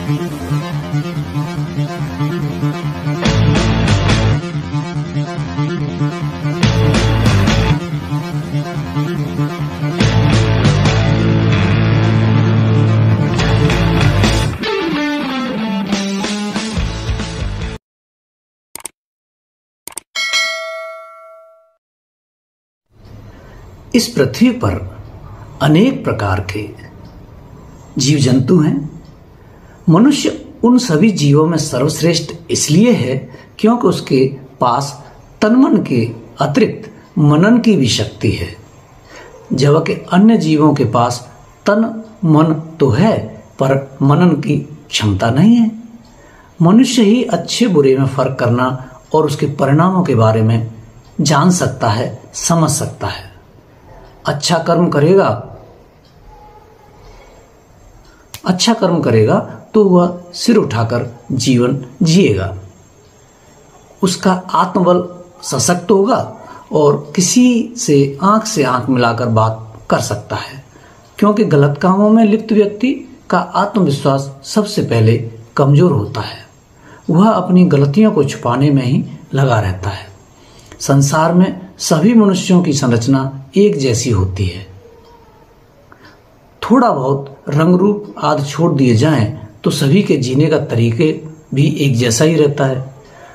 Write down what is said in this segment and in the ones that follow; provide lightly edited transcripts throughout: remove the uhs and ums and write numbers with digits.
इस पृथ्वी पर अनेक प्रकार के जीव जंतु हैं। मनुष्य उन सभी जीवों में सर्वश्रेष्ठ इसलिए है क्योंकि उसके पास तन मन के अतिरिक्त मनन की भी शक्ति है, जबकि अन्य जीवों के पास तन मन तो है पर मनन की क्षमता नहीं है। मनुष्य ही अच्छे बुरे में फर्क करना और उसके परिणामों के बारे में जान सकता है, समझ सकता है। अच्छा कर्म करेगा तो वह सिर उठाकर जीवन जिएगा, उसका आत्मबल सशक्त होगा और किसी से आंख मिलाकर बात कर सकता है, क्योंकि गलत कामों में लिप्त व्यक्ति का आत्मविश्वास सबसे पहले कमजोर होता है। वह अपनी गलतियों को छुपाने में ही लगा रहता है। संसार में सभी मनुष्यों की संरचना एक जैसी होती है। थोड़ा बहुत रंग रूप आदि छोड़ दिए जाएं तो सभी के जीने का तरीके भी एक जैसा ही रहता है।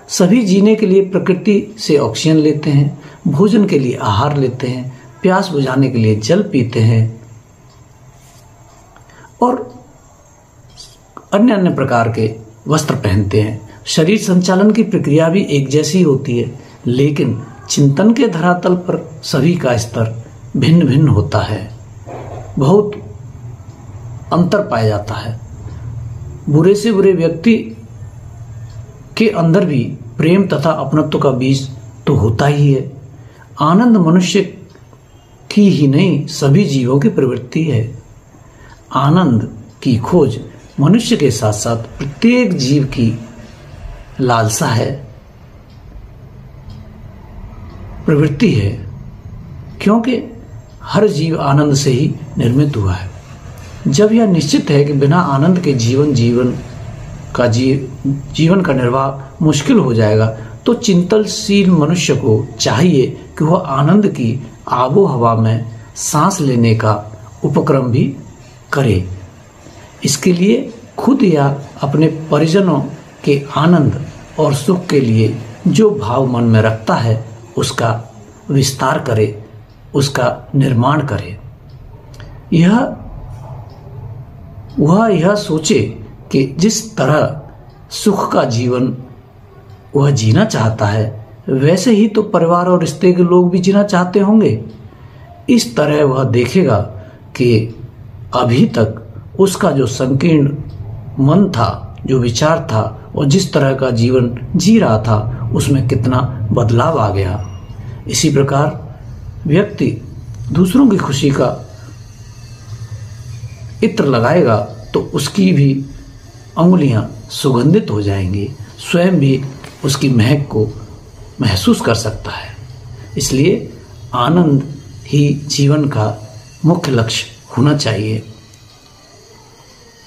सभी जीने के लिए प्रकृति से ऑक्सीजन लेते हैं, भोजन के लिए आहार लेते हैं, प्यास बुझाने के लिए जल पीते हैं और अन्य प्रकार के वस्त्र पहनते हैं। शरीर संचालन की प्रक्रिया भी एक जैसी होती है, लेकिन चिंतन के धरातल पर सभी का स्तर भिन्न भिन्न होता है। बहुत अंतर पाया जाता है। बुरे से बुरे व्यक्ति के अंदर भी प्रेम तथा अपनत्व का बीज तो होता ही है। आनंद मनुष्य की ही नहीं, सभी जीवों की प्रवृत्ति है। आनंद की खोज मनुष्य के साथ साथ प्रत्येक जीव की लालसा है, प्रवृत्ति है, क्योंकि हर जीव आनंद से ही निर्मित हुआ है। जब यह निश्चित है कि बिना आनंद के जीवन का निर्वाह मुश्किल हो जाएगा, तो चिंतनशील मनुष्य को चाहिए कि वह आनंद की आबो हवा में सांस लेने का उपक्रम भी करे। इसके लिए खुद या अपने परिजनों के आनंद और सुख के लिए जो भाव मन में रखता है उसका विस्तार करे, उसका निर्माण करे। वह यह सोचे कि जिस तरह सुख का जीवन वह जीना चाहता है, वैसे ही तो परिवार और रिश्ते के लोग भी जीना चाहते होंगे। इस तरह वह देखेगा कि अभी तक उसका जो संकीर्ण मन था, जो विचार था और जिस तरह का जीवन जी रहा था, उसमें कितना बदलाव आ गया। इसी प्रकार व्यक्ति दूसरों की खुशी का इत्र लगाएगा तो उसकी भी अंगुलियां सुगंधित हो जाएंगी, स्वयं भी उसकी महक को महसूस कर सकता है। इसलिए आनंद ही जीवन का मुख्य लक्ष्य होना चाहिए।